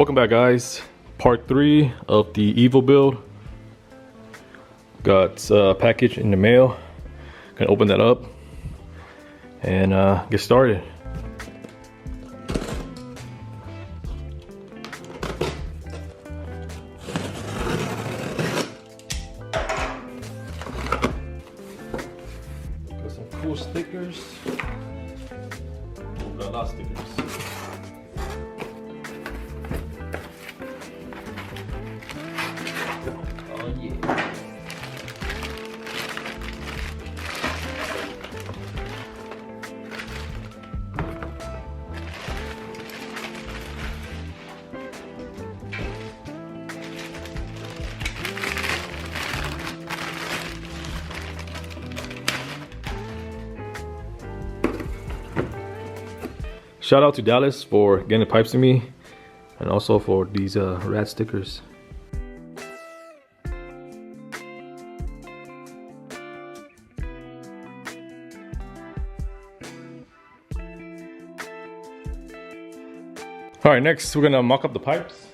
Welcome back, guys. Part 3 of the EVO build. Got a package in the mail. Gonna open that up and get started. Got some cool stickers. Got a lot of stickers. Oh yeah. Shout out to Dallas for getting the pipes to me, and also for these rad stickers. All right, next we're gonna mock up the pipes.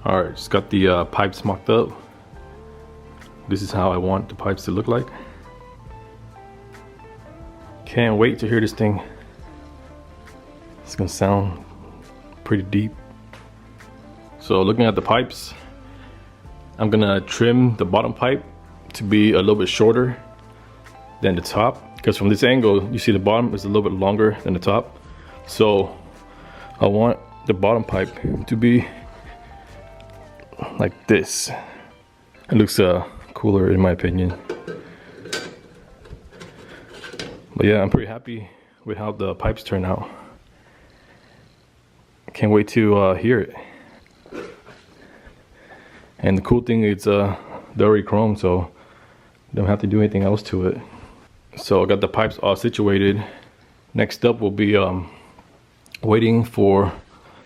All right, just got the pipes mocked up. This is how I want the pipes to look like. Can't wait to hear this thing. It's gonna sound pretty deep. So looking at the pipes, I'm gonna trim the bottom pipe to be a little bit shorter than the top, because from this angle, you see the bottom is a little bit longer than the top. So I want the bottom pipe to be like this. It looks cooler in my opinion. But yeah, I'm pretty happy with how the pipes turn out. Can't wait to hear it. And the cool thing is they're already chrome, so don't have to do anything else to it. So I got the pipes all situated. Next up will be waiting for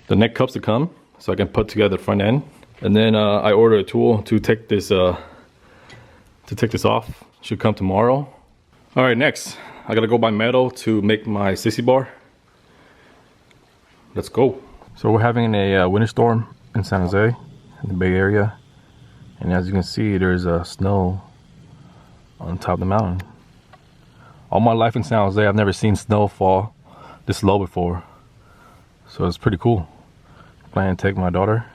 the neck cups to come so I can put together the front end. And then I ordered a tool to take this off. Should come tomorrow. All right, next I gotta go buy metal to make my sissy bar. Let's go. So we're having a winter storm in San Jose, in the Bay Area, and as you can see, there's snow on top of the mountain. All my life in San Jose, I've never seen snow fall this low before, so it's pretty cool. Plan to take my daughter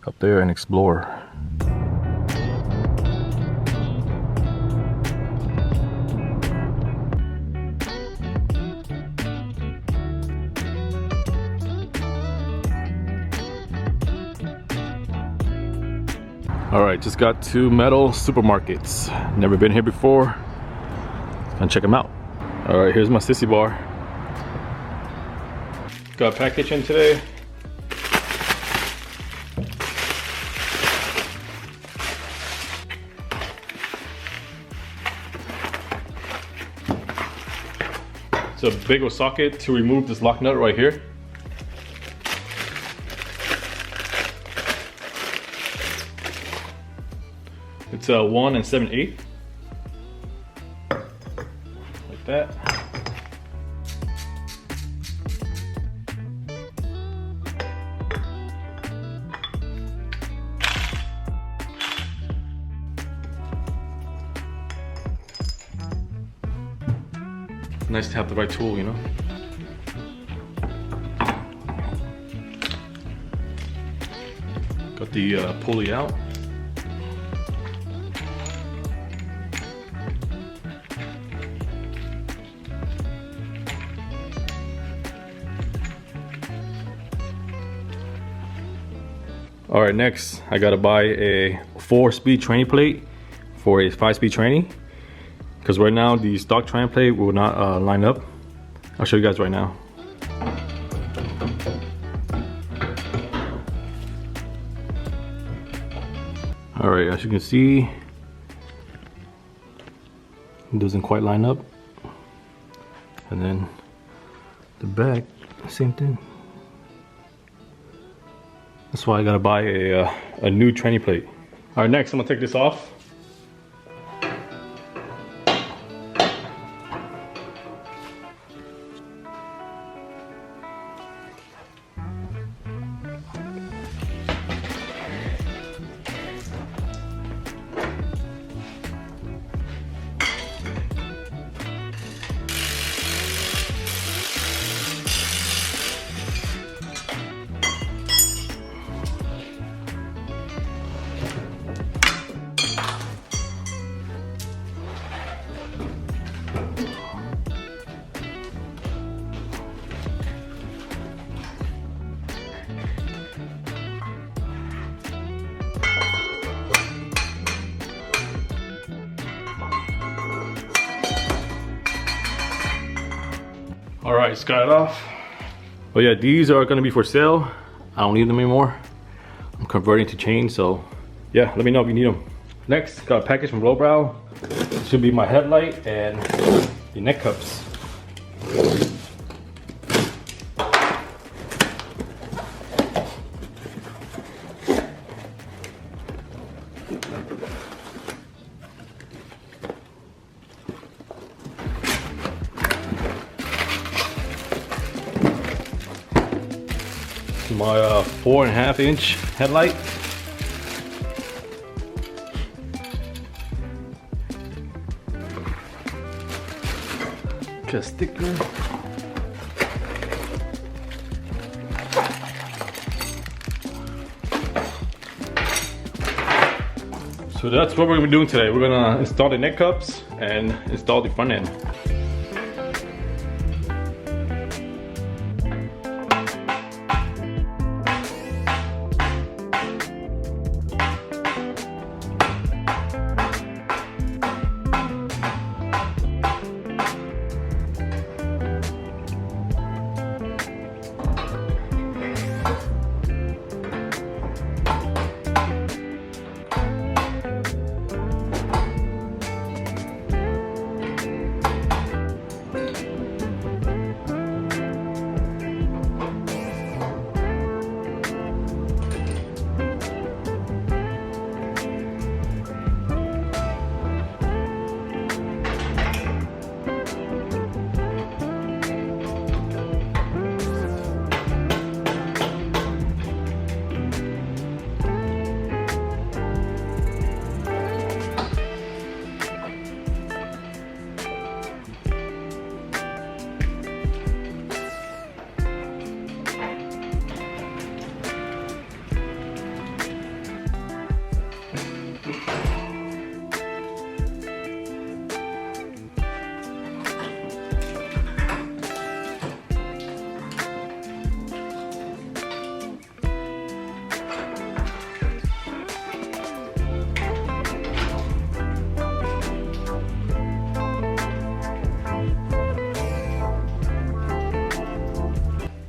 up there and explore. All right, just got to Metal Supermarkets. Never been here before. Gonna check them out. All right, here's my sissy bar. Got a package in today. It's a big old socket to remove this lock nut right here. It's a 1 7/8, like that. nice to have the right tool, you know. Got the pulley out. All right, next I gotta buy a 4-speed training plate for a 5-speed training, because right now the stock training plate will not line up. I'll show you guys right now. All right, as you can see, it doesn't quite line up. And then the back, same thing. That's why I gotta buy a new training plate. All right, next I'm gonna take this off. All right, just got it off. Oh yeah, these are gonna be for sale. I don't need them anymore. I'm converting to chain, so yeah, let me know if you need them. Next, got a package from Lowbrow. It should be my headlight and the neck cups. My 4.5-inch headlight. Just sticker. So that's what we're gonna be doing today. We're gonna install the neck cups and install the front end.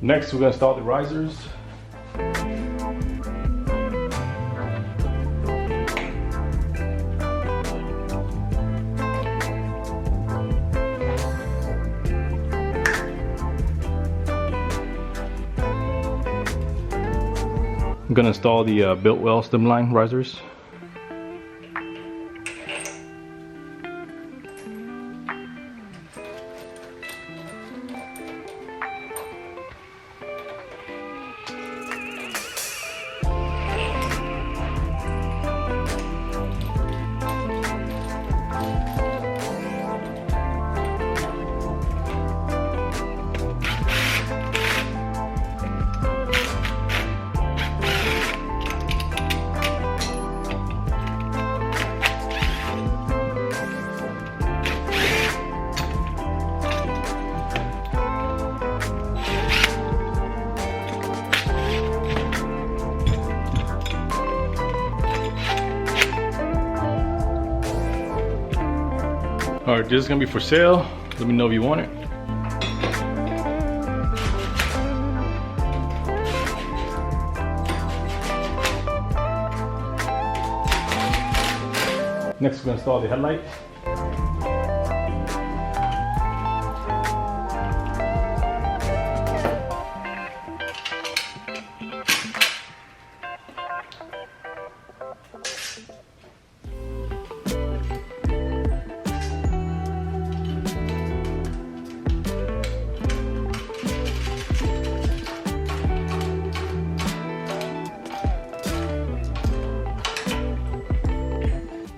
Next, we're gonna install the risers. I'm gonna install the Biltwell slimline risers. All right, this is gonna be for sale. Let me know if you want it. Next, we're gonna install the headlight.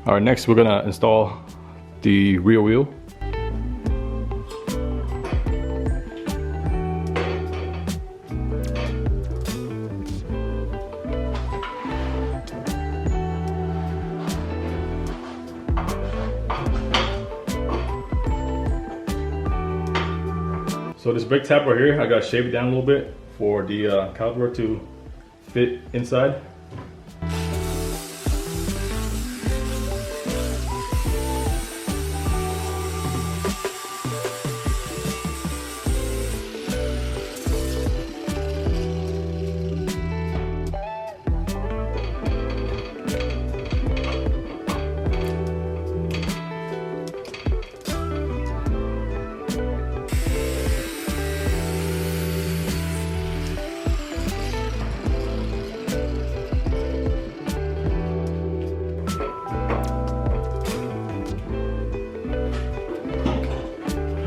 All right, next we're gonna install the rear wheel. So this brake tab right here, I gotta shave it down a little bit for the caliper to fit inside.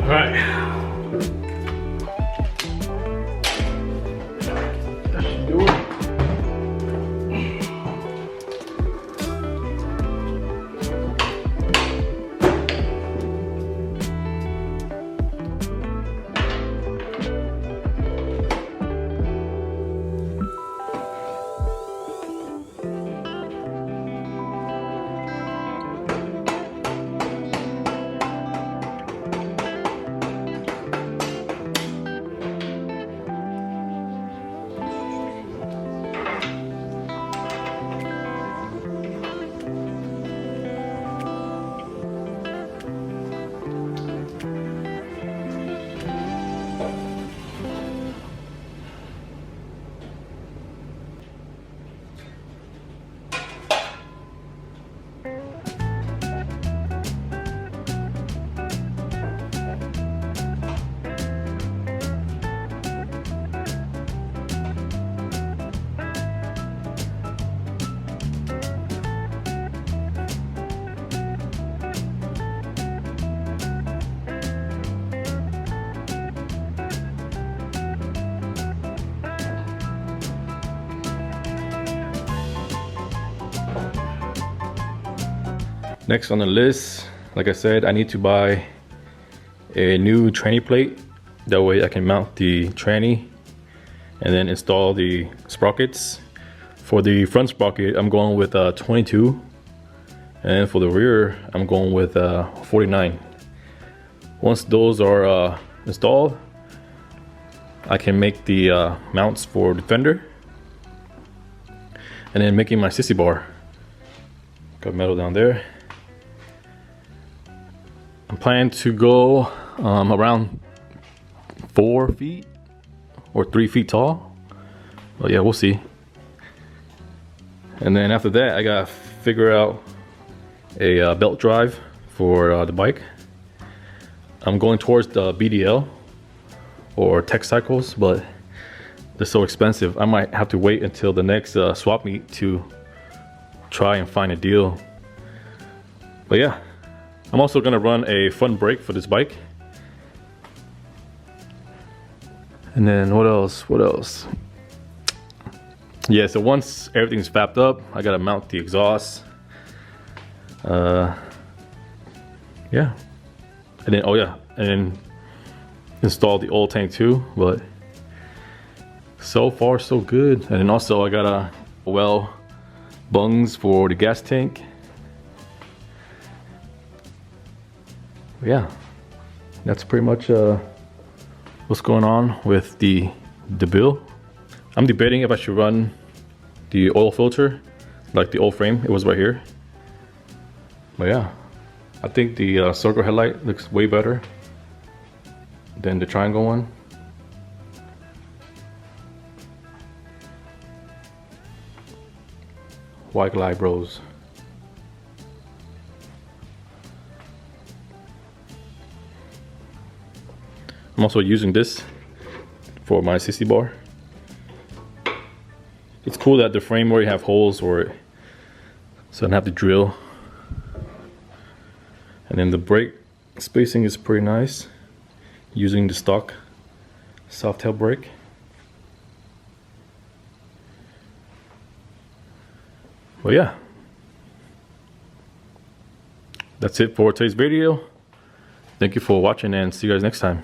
All right. That should do it. Next on the list, like I said, I need to buy a new tranny plate. That way I can mount the tranny and then install the sprockets. For the front sprocket, I'm going with 22. And for the rear, I'm going with 49. Once those are installed, I can make the mounts for the fender. And then making my sissy bar. Got metal down there. I'm planning to go around 4 feet or 3 feet tall. Well, yeah, we'll see. And then after that, I gotta figure out a belt drive for the bike. I'm going towards the BDL or Tech Cycles, but they're so expensive. I might have to wait until the next swap meet to try and find a deal. But yeah. I'm also gonna run a front brake for this bike. And then what else? Yeah, so once everything's fapped up, I gotta mount the exhaust. Yeah. And then, oh yeah, and then install the oil tank too, but so far so good. And then also I got a well bungs for the gas tank. Yeah, that's pretty much what's going on with the build. I'm debating if I should run the oil filter, like the old frame, it was right here. But yeah, I think the circle headlight looks way better than the triangle one. White glide bros. I'm also using this for my 60 bar. It's cool that the frame already have holes for it, so I don't have to drill. And then the brake spacing is pretty nice, using the stock soft tail brake. But yeah, that's it for today's video. Thank you for watching and see you guys next time.